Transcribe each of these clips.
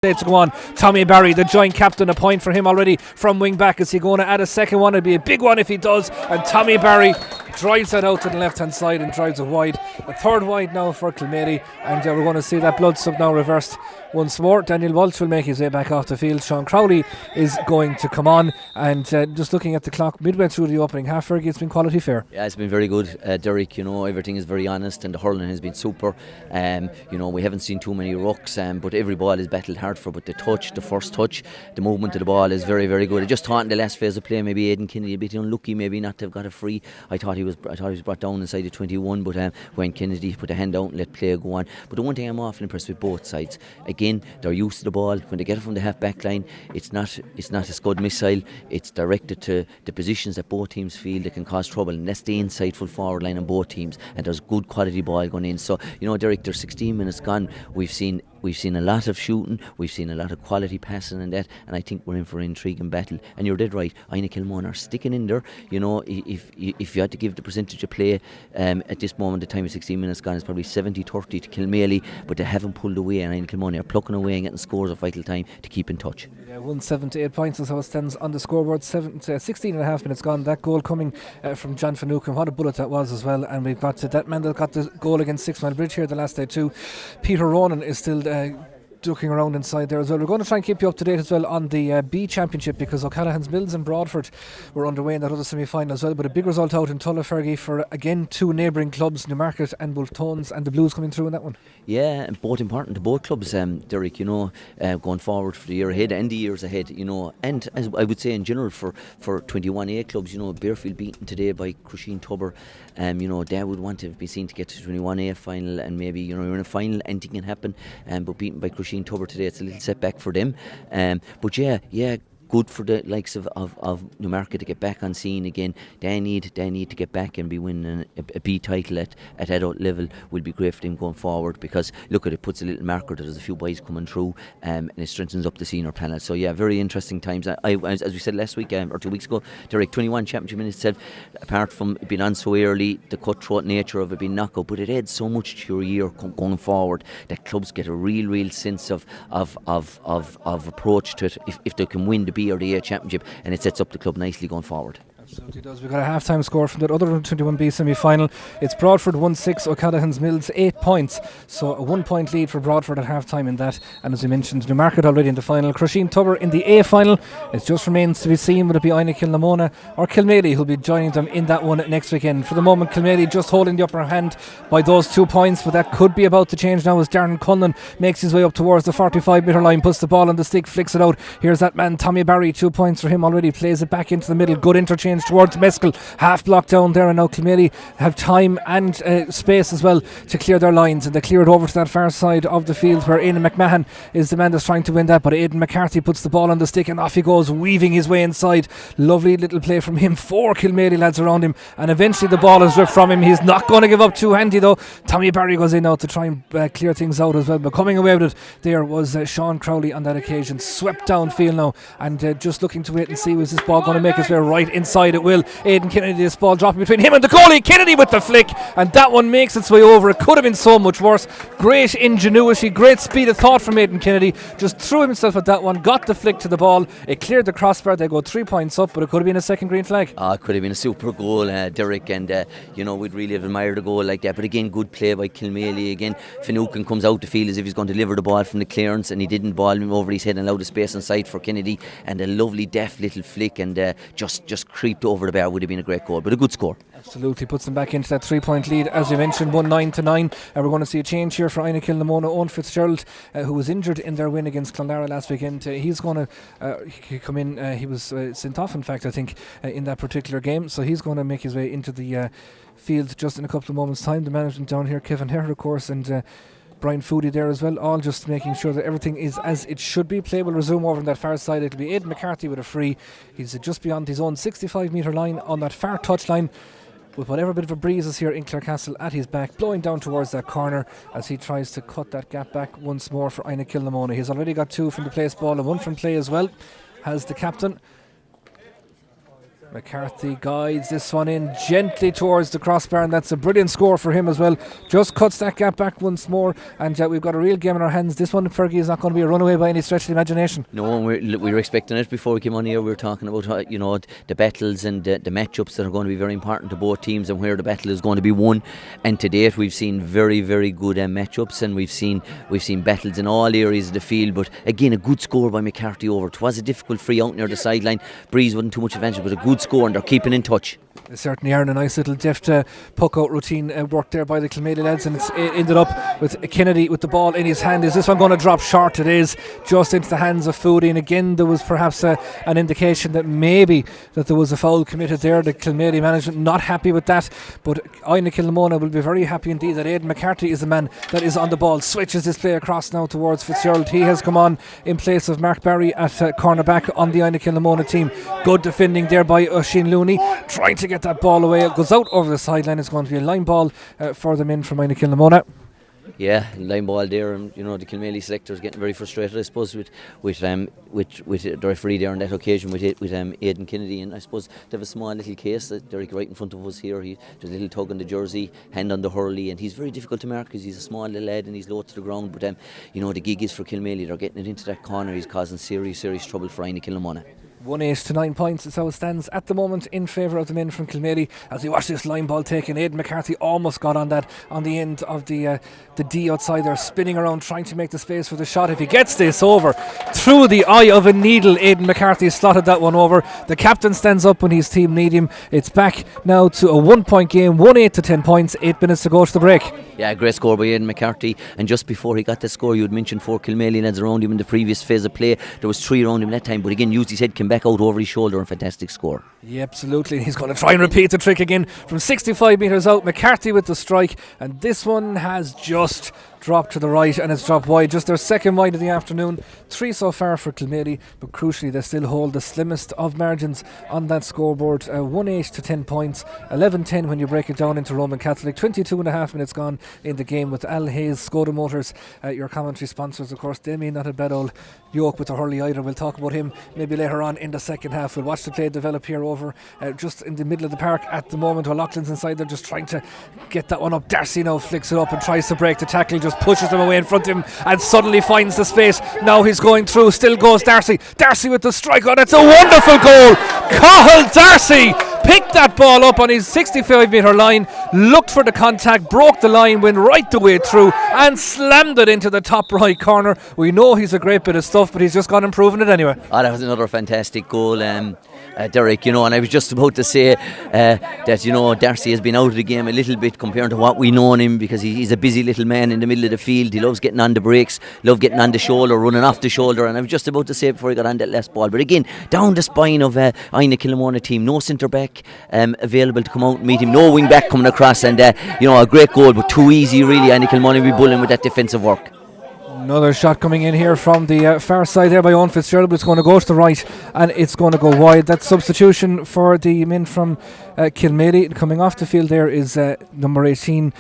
To go on. Tommy Barry, the joint captain, a point for him already from wing back. Is he going to add a second one? It'd be a big one if he does. And Tommy Barry drives that out to the left hand side and drives it wide. A third wide now for Kilmaley, and we're going to see that blood sub now reversed once more. Daniel Walsh will make his way back off the field. Sean Crowley is going to come on, and just looking at the clock midway through the opening half, Fergie, it's been quality fare. Yeah, it's been very good, Derek. Everything is very honest, and the hurling has been super. We haven't seen too many rucks, but every ball is battled hard for. But the first touch, the movement of the ball is very, very good. I just thought in the last phase of play, maybe Aidan Kennedy a bit unlucky, maybe not to have got a free. I thought he was brought down inside the 21, but when Kennedy put a hand out and let play go on. But the one thing I'm often impressed with both sides, again, they're used to the ball. When they get it from the half back line, it's not a scud missile. It's directed to the positions that both teams feel they can cause trouble, and that's the inside full forward line on both teams. And there's good quality ball going in. So Derek, there's 16 minutes gone. We've seen a lot of shooting, we've seen a lot of quality passing and that, and I think we're in for an intriguing battle. And you're dead right, Inagh Kilnamona are sticking in there. If you had to give the percentage of play at this moment, the time of 16 minutes gone, it's probably 70-30 to Kilmaley, but they haven't pulled away, and Inagh Kilnamona are plucking away and getting scores of vital time to keep in touch. Yeah, 7 to 8 points is how it stands on the scoreboard. 16 and a half minutes gone. That goal coming from John Finucane. What a bullet that was as well. And we've got that man that got the goal against 6 Mile Bridge here the last day too. Peter Ronan is still ducking around inside there as well. We're going to try and keep you up to date as well on the B Championship, because O'Callaghan's Mills and Broadford were underway in that other semi-final as well. But a big result out in Tulla, Fergie, for again two neighbouring clubs, Newmarket and Bultones, and the Blues coming through in that one. Yeah, and both important to both clubs, Derek, going forward for the year ahead and the years ahead, and as I would say in general for 21A clubs, Bearfield beaten today by Crusheen Tubber. They would want to be seen to get to 21A final, and maybe you're in a final, anything can happen, but beaten by Crusheen Tubber today, it's a little setback for them. But yeah, good for the likes of Newmarket to get back on scene again. They need to get back and be winning a B title at adult level. Will be great for them going forward, because look at it, puts a little marker that there's a few boys coming through, and it strengthens up the senior panel. So yeah, very interesting times. As we said last week or 2 weeks ago, Derek, 21 Championship in itself, apart from it being on so early, the cutthroat nature of it being knockout, but it adds so much to your year going forward that clubs get a real sense of approach to it if they can win the B or the A Championship, and it sets up the club nicely going forward. Absolutely does. We've got a half-time score from that other 21B semi-final. It's Broadford 1-6, O'Callaghan's Mills 8 points. So a 1 point lead for Broadford at half-time in that. And as we mentioned, Newmarket already in the final. Crusheen Tubber in the A final. It just remains to be seen will it be Inagh Kilnamona or Kilmaley who'll be joining them in that one next weekend. For the moment, Kilmaley just holding the upper hand by those 2 points, but that could be about to change now as Darren Cullen makes his way up towards the 45-metre line, puts the ball on the stick, flicks it out. Here's that man, Tommy Barry, 2 points for him already, plays it back into the middle. Good interchange towards Mescal, half blocked down there, and now Kilmaley have time and space as well to clear their lines, and they clear it over to that far side of the field where Aidan McMahon is the man that's trying to win that, but Aidan McCarthy puts the ball on the stick and off he goes, weaving his way inside. Lovely little play from him, 4 Kilmaley lads around him, and eventually the ball is ripped from him. He's not going to give up too handy though. Tommy Barry goes in now to try and clear things out as well, but coming away with it there was Sean Crowley on that occasion, swept downfield now, and just looking to wait and see was this ball going to make its way right inside. It will. Aidan Kennedy, this ball dropping between him and the goalie. Kennedy with the flick, and that one makes its way over. It could have been so much worse. Great ingenuity, great speed of thought from Aidan Kennedy. Just threw himself at that one, got the flick to the ball. It cleared the crossbar. They go 3 points up, but it could have been a second green flag. It could have been a super goal, Derek, and we'd really have admired a goal like that. But again, good play by Kilmaley. Again, Finucane comes out the field as if he's going to deliver the ball from the clearance, and he didn't. Ball him over his head and allowed the space inside for Kennedy, and a lovely deft little flick, and just creeped over the bar. Would have been a great goal, but a good score. Absolutely, puts them back into that 3 point lead, as we mentioned, 1-9 to 9. We're going to see a change here for Inagh Kilnamona. Owen Fitzgerald, who was injured in their win against Clare last weekend, he's going to come in. He was sent off, in fact, I think, in that particular game, so he's going to make his way into the field just in a couple of moments' time. The management down here, Kevin Herr, of course, and Brian Foodie there as well, all just making sure that everything is as it should be. Play will resume over on that far side. It'll be Aidan McCarthy with a free. He's just beyond his own 65-metre line on that far touch line, with whatever bit of a breeze is here in Clarecastle at his back, blowing down towards that corner as he tries to cut that gap back once more for Inagh Kilnamona. He's already got 2 from the place ball and 1 from play as well, has the captain. McCarthy guides this one in gently towards the crossbar, and that's a brilliant score for him as well. Just cuts that gap back once more, and we've got a real game in our hands. This one, Fergie, is not going to be a runaway by any stretch of the imagination. No, we were expecting it before we came on here. We were talking about the battles and the matchups that are going to be very important to both teams and where the battle is going to be won. And to date, we've seen very, very good matchups, and we've seen battles in all areas of the field. But again, a good score by McCarthy over. It was a difficult free out near the sideline. Breeze wasn't too much advantage, but a good score, and they're keeping in touch. They certainly are, in a nice little deft puck out routine work there by the Kilmaley lads, and it ended up with Kennedy with the ball in his hand. Is this one going to drop short? It is, just into the hands of Foodie, and again there was perhaps an indication that maybe that there was a foul committed there. The Kilmaley management not happy with that, but Inagh Kilnamona will be very happy indeed that Aidan McCarthy is the man that is on the ball. Switches this play across now towards Fitzgerald. He has come on in place of Mark Barry at cornerback on the Inagh Kilnamona team. Good defending there by Oisin Looney, trying to get that ball away. It goes out over the sideline. It's going to be a line ball for them in from Inagh Kilnamona. Yeah, line ball there, and the Kilmaley selectors getting very frustrated, I suppose, with the referee there on that occasion with Aidan Kennedy. And I suppose they have a small little case that Derek right in front of us here. There's a little tug on the jersey, hand on the hurley, and he's very difficult to mark because he's a small little lad and he's low to the ground. But the gig is for Kilmaley. They're getting it into that corner. He's causing serious trouble for Inagh Kilnamona. 1-8 to 9 points is how it stands at the moment in favour of the men from Kilmaley. As we watch this line ball taken, Aidan McCarthy almost got on the end of the D outside there, spinning around trying to make the space for the shot. If he gets this over through the eye of a needle, Aidan McCarthy slotted that one over. The captain stands up when his team need him. It's back now to a 1 point game, 1-8 to 10 points, 8 minutes to go to the break. Yeah, great score by Aidan McCarthy. And just before he got the score, you had mentioned 4 Kilmaley lads around him in the previous phase of play. There was 3 around him that time, but again used his head, came back out over his shoulder, and fantastic score. Yeah, absolutely. He's going to try and repeat the trick again from 65 metres out. McCarthy with the strike, and this one has just dropped to the right, and it's dropped wide. Just their second wide of the afternoon. 3 so far for Kilmaley, but crucially they still hold the slimmest of margins on that scoreboard. 1-8 to 10 points, 11-10 when you break it down into Roman Catholic. 22.5 minutes gone in the game with Al Hayes, Skoda Motors, your commentary sponsors. Of course, Damien, not a bad old yoke with the hurley either. We'll talk about him maybe later on in the second half. We'll watch the play develop here over just in the middle of the park at the moment. While Loughlin's inside, they're just trying to get that one up. Darcy now flicks it up and tries to break the tackle, just pushes them away in front of him and suddenly finds the space. Now he's going through, still goes Darcy with the strike. Oh, that's a wonderful goal. Cathal Darcy picked that ball up on his 65 metre line, looked for the contact, broke the line, went right the way through and slammed it into the top right corner. We know he's a great bit of stuff, but he's just gone and proven it anyway. Oh, that was another fantastic goal, Derek, and I was just about to say that Darcy has been out of the game a little bit compared to what we know on him, because he's a busy little man in the middle of the field. He loves getting on the brakes, loves getting on the shoulder, running off the shoulder, and I was just about to say before he got on that last ball, but again, down the spine of Inagh Kilnamona team, no centre back available to come out and meet him, no wing back coming across, and a great goal, but too easy really. Inagh Kilnamona will be bullying with that defensive work. Another shot coming in here from the far side there by Owen Fitzgerald, but it's going to go to the right and it's going to go wide. That substitution for the men from Kilmaley. Coming off the field there is number 18,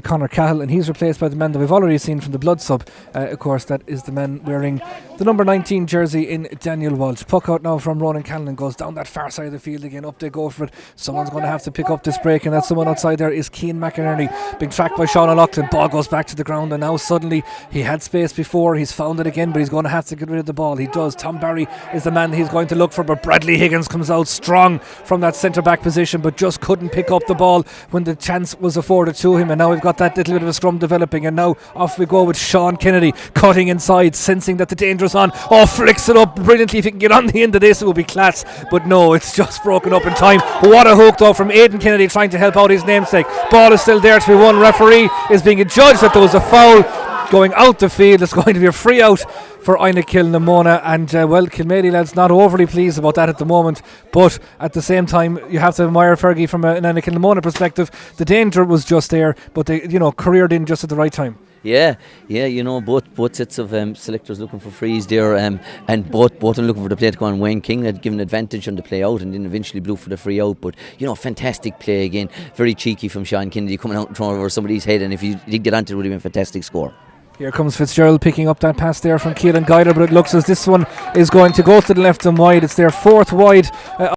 Conor Cahill, and he's replaced by the man that we've already seen from the blood sub. Of course, that is the man wearing the number 19 jersey in Daniel Walsh. Puck out now from Ronan Callan, goes down that far side of the field again. Up they go for it. Someone's going to have to pick up this break, and that someone outside there is Cian McInerney, being tracked by Sean O'Loughlin. Ball goes back to the ground, and now suddenly he had space before, he's found it again, but he's going to have to get rid of the ball. He does. Tom Barry is the man he's going to look for, but Bradley Higgins comes out strong from that centre back position, but just couldn't pick up the ball when the chance was afforded to him. And now we've got that little bit of a scrum developing, and now off we go with Sean Kennedy cutting inside, sensing that the danger is on. Flicks it up brilliantly. If he can get on the end of this, it will be class, but no, it's just broken up in time. What a hook though from Aidan Kennedy, trying to help out his namesake. Ball is still there to be won. Referee is being adjudged that there was a foul going out the field. It's going to be a free out for Inagh Kilnamona, and Kilmaley lads not overly pleased about that at the moment, but at the same time you have to admire Fergie from an Inagh Kilnamona perspective. The danger was just there, but they careered in just at the right time. Yeah, both sets of selectors looking for frees there, and both of them looking for the play to go on. Wayne King had given advantage on the play out and then eventually blew for the free out, but fantastic play again, very cheeky from Sean Kennedy coming out and throwing over somebody's head, and if he did get onto it, it would have been a fantastic score. Here comes Fitzgerald picking up that pass there from Keelan Guyler, but it looks as this one is going to go to the left and wide. It's their fourth wide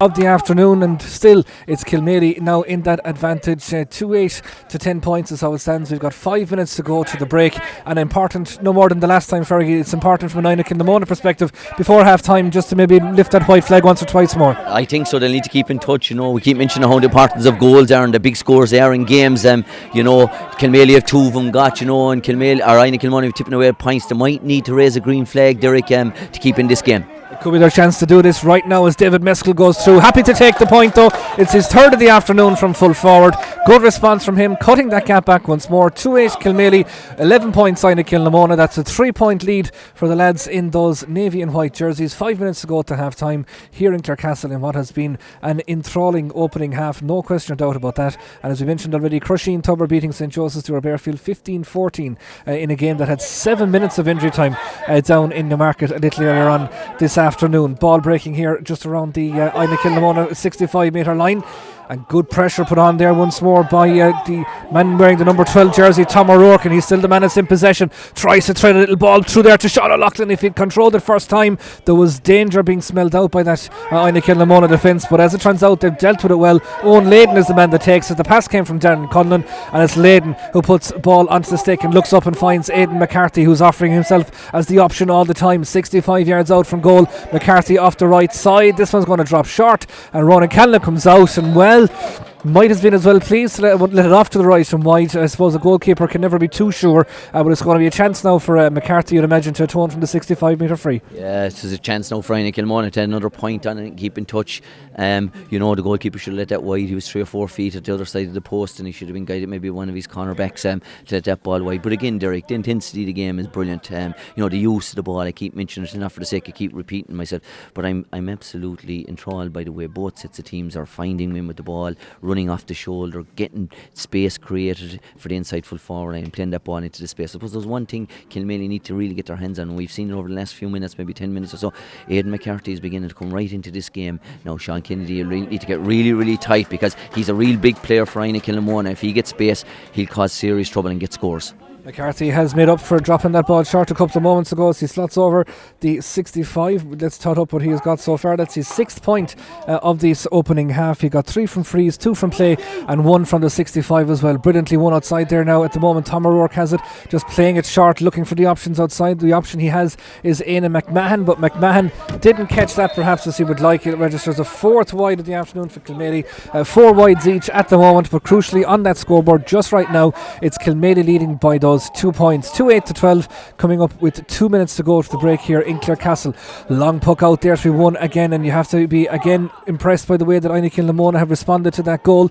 of the afternoon, and still it's Kilmaley now in that advantage. 2-8 to 10 points is how it stands. We've got 5 minutes to go to the break, and important, no more than the last time, Fergie, it's important from an Inagh Kilnamona perspective before half time just to maybe lift that white flag once or twice more. I think so. They'll need to keep in touch. We keep mentioning how the importance of goals are and the big scores they are in games. Kilmaley have 2 of them got, and Kilmaley or Inagh Kilnamona have tipping away points. They might need to raise a green flag, Derek, to keep in this game. It could be their chance to do this right now as David Meskel goes through. Happy to take the point though. It's his third of the afternoon from full forward. Good response from him, cutting that gap back once more. 2-8 Kilmaley, 11 points Inagh Kilnamona. That's a 3-point lead for the lads in those navy and white jerseys. 5 minutes to go to half time here in Clarecastle in what has been an enthralling opening half, no question or doubt about that. And as we mentioned already, Crusheen Tubber beating St. Joseph's to Bearfield 15-14 in a game that had 7 minutes of injury time down in Newmarket a little earlier on this afternoon. Ball breaking here just around the Inagh Kilnamona 65 metre line, and good pressure put on there once more by the man wearing the number 12 jersey, Tom O'Rourke, and he's still the man that's in possession. Tries to thread a little ball through there to Sean O'Loughlin. If he'd controlled it first time, there was danger being smelled out by that Inagh Kilnamona defence, but as it turns out they've dealt with it well. Owen Layden is the man that takes it. The pass came from Darren Conlon, and it's Layden who puts ball onto the stick and looks up and finds Aidan McCarthy, who's offering himself as the option all the time. 65 yards out from goal, McCarthy off the right side. This one's going to drop short, and Ronan Callan comes out, and might have been as well pleased to let it off to the right and wide. I suppose a goalkeeper can never be too sure, but it's going to be a chance now for McCarthy, you'd imagine, to atone from the 65 metre free. Yeah, it's a chance now for Inagh Kilnamona to another point on it and keep in touch. The goalkeeper should have let that wide. He was 3 or 4 feet at the other side of the post, and he should have been guided maybe one of his cornerbacks to let that ball wide. But again, Derek, the intensity of the game is brilliant. The use of the ball, I keep mentioning it, not for the sake of keep repeating myself, but I'm absolutely enthralled by the way both sets of teams are finding men with the ball, running off the shoulder, getting space created for the inside full forward line and playing that ball into the space. I suppose there's one thing Kilmaley need to really get their hands on, and we've seen it over the last few minutes, maybe 10 minutes or so. Aidan McCarthy is beginning to come right into this game. Now Sean Kennedy will really need to get really, really tight, because he's a real big player for Inagh Kilnamona. If he gets space, he'll cause serious trouble and get scores. McCarthy has made up for dropping that ball short a couple of moments ago as he slots over the 65. Let's tot up what he has got so far. That's his 6th point of this opening half. He got 3 from frees, 2 from play, and 1 from the 65 as well. Brilliantly one outside there now at the moment. Tom O'Rourke has it, just playing it short, looking for the options outside. The option he has is Éanna McMahon, but McMahon didn't catch that perhaps as he would like. It registers a 4th wide of the afternoon for Kilmaley. 4 wides each at the moment, but crucially on that scoreboard just right now, it's Kilmaley leading by those 2 points. 2-8 to 12, coming up with 2 minutes to go to the break here in Clarecastle. Long puck out there to be won again, and you have to be again impressed by the way that Inagh Kilnamona have responded to that goal.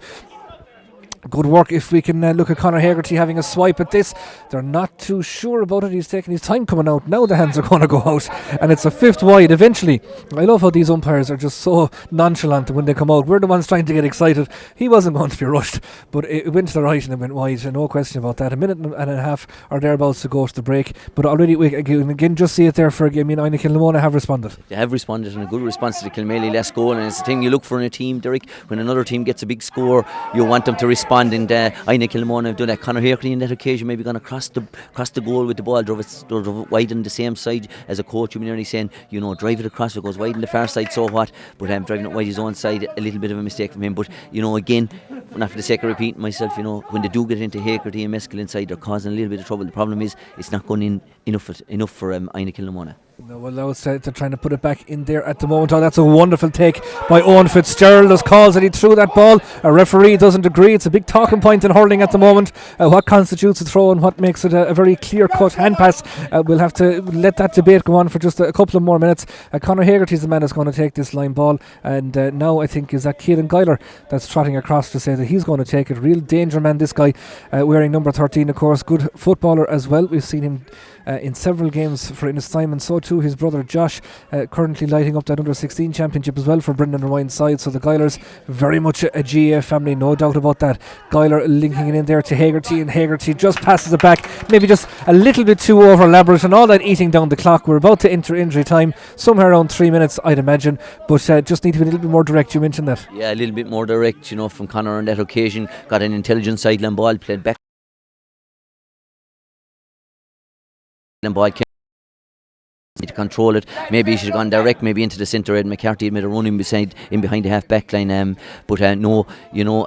Good work if we can look at Conor Hagerty having a swipe at this. They're not too sure about it. He's taking his time coming out. Now the hands are going to go out, and it's a 5th wide eventually. I love how these umpires are just so nonchalant when they come out. We're the ones trying to get excited. He wasn't going to be rushed, but it went to the right and it went wide, and no question about that. A minute and a half or thereabouts to go to the break, but already we again just see it there for Inagh Kilnamona have responded. They have responded, and a good response to the Kilmaley last goal, and it's the thing you look for in a team, Derek. When another team gets a big score, you want them to respond, and Inagh Kilnamona have done that. Conor Hagerty on that occasion maybe going to cross the goal with the ball, drove it wide on the same side as a coach. You're nearly saying, drive it across, it goes wide on the far side, so what? But driving it wide his own side, a little bit of a mistake from him. But again, not for the sake of repeating myself, when they do get into Hagerty and Meskel inside, they're causing a little bit of trouble. The problem is it's not going in enough for Inagh Kilnamona. No, well, now they're trying to put it back in there at the moment. Oh, that's a wonderful take by Owen Fitzgerald. There's calls that he threw that ball. A referee doesn't agree. It's a big talking point in hurling at the moment. What constitutes a throw and what makes it a very clear-cut hand pass. We'll have to let that debate go on for just a couple of more minutes. Conor Hagerty's the man that's going to take this line ball, and now I think is that Keelan Guyler that's trotting across to say that he's going to take it. Real danger man, this guy, wearing number 13, of course. Good footballer as well. We've seen him in several games for in his time, and so too his brother Josh, currently lighting up that under-16 championship as well for Brendan Rewine's side. So the Guylers very much a GA family, no doubt about that. Guyler linking it in there to Hagerty, and Hagerty just passes it back, maybe just a little bit too over elaborate, and all that eating down the clock. We're about to enter injury time, somewhere around 3 minutes I'd imagine, but just need to be a little bit more direct. You mentioned that. Yeah, a little bit more direct, from Conor on that occasion. Got an intelligent sideline ball, played back and ball to control it. Maybe he should have gone direct, maybe into the centre. Ed McCarthy had made a run in behind the half back line. But no,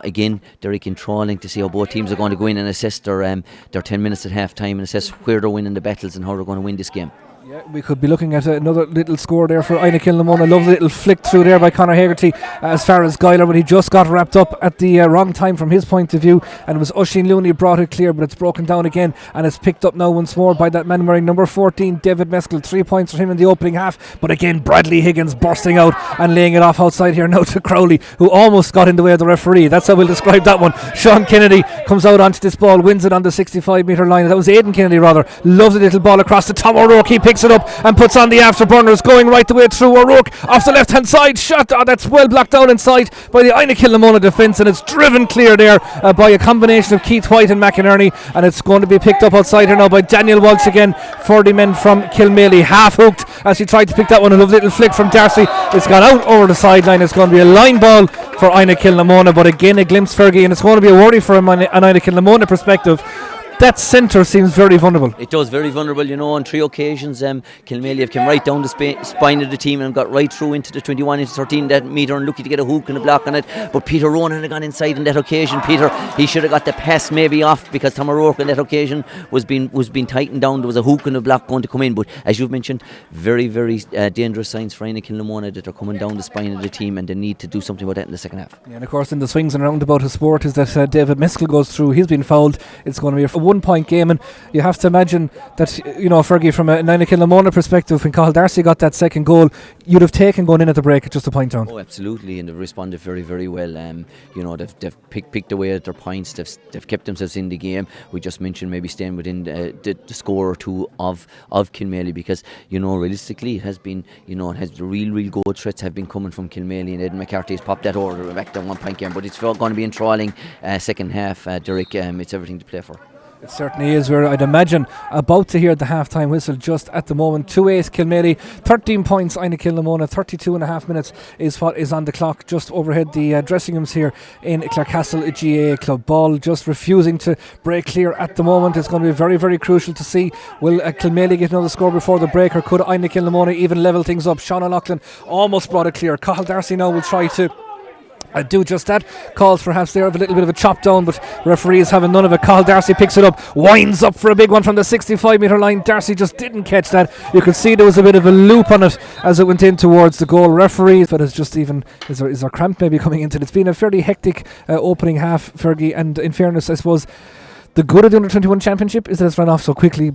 again, Derek controlling to see how both teams are going to go in and assess their 10 minutes at half time and assess where they're winning the battles and how they're going to win this game. Yeah, we could be looking at another little score there for Inagh Kilnamona. Lovely little flick through there by Conor Hegarty as far as Guyler, but he just got wrapped up at the wrong time from his point of view, and it was Oisin Looney brought it clear, but it's broken down again and it's picked up now once more by that man wearing number 14, David Meskel. 3 points for him in the opening half, but again Bradley Higgins bursting out and laying it off outside here now to Crowley, who almost got in the way of the referee. That's how we'll describe that one. Sean Kennedy comes out onto this ball, wins it on the 65 metre line. That was Aidan Kennedy rather. Loves a little ball across to Tom O'Rourke. He picks it up and puts on the afterburners, going right the way through. O'Rourke off the left hand side, shot that's well blocked down inside by the Inagh Kilnamona defence, and it's driven clear there by a combination of Keith White and McInerney, and it's going to be picked up outside here now by Daniel Walsh again for the men from Kilmaley. Half hooked as he tried to pick that one. A lovely little flick from Darcy. It's gone out over the sideline. It's going to be a line ball for Inagh Kilnamona, but again a glimpse, Fergie, and it's going to be a worry for an Inagh Kilnamona perspective. That centre seems very vulnerable. It does, very vulnerable, on 3 occasions. Kilmaley have come right down the spine of the team and got right through into the 21, into 13 that metre and lucky to get a hook and a block on it. But Peter Ronan had gone inside on that occasion. Peter, he should have got the pass maybe off, because Tom O'Rourke on that occasion was being tightened down. There was a hook and a block going to come in. But as you've mentioned, very, very dangerous signs for Inagh Kilnamona that are coming down the spine of the team, and they need to do something about that in the second half. Yeah, and of course in the swings and roundabout of sport is that David Meskel goes through. He's been fouled. It's going to be a 1 point game, and you have to imagine that, Fergie, from a Inagh Kilnamona perspective, when Cathal Darcy got that second goal, you'd have taken going in at the break at just a point down. Oh, absolutely, and they've responded very, very well. They've picked away at their points. They've kept themselves in the game. We just mentioned maybe staying within the score or two of Kilmaley, because realistically it has been the real good threats have been coming from Kilmaley, and Ed McCarthy has popped that order back to 1 point game. But it's going to be enthralling second half, Derek. It's everything to play for. It certainly is. We're, I'd imagine, about to hear the half-time whistle just at the moment. 2-8 Kilmaley, 13 points Inagh Kilnamona. 32 and a half minutes is what is on the clock just overhead the dressing rooms here in Clarecastle GAA Club. Ball just refusing to break clear at the moment. It's going to be very, very crucial to see, will Kilmaley get another score before the break, or could Inagh Kilnamona even level things up? Sean O'Loughlin almost brought it clear. Cathal Darcy now will try to do just that. Calls perhaps there of a little bit of a chop down, but referees having none of it. Cathal Darcy picks it up, winds up for a big one from the 65 metre line. Darcy just didn't catch that. You could see there was a bit of a loop on it as it went in towards the goal. Referees, but it's just even is there cramp maybe coming into it. It's been a fairly hectic opening half, Fergie, and in fairness, I suppose the good of the under-21 championship is that it's run off so quickly. But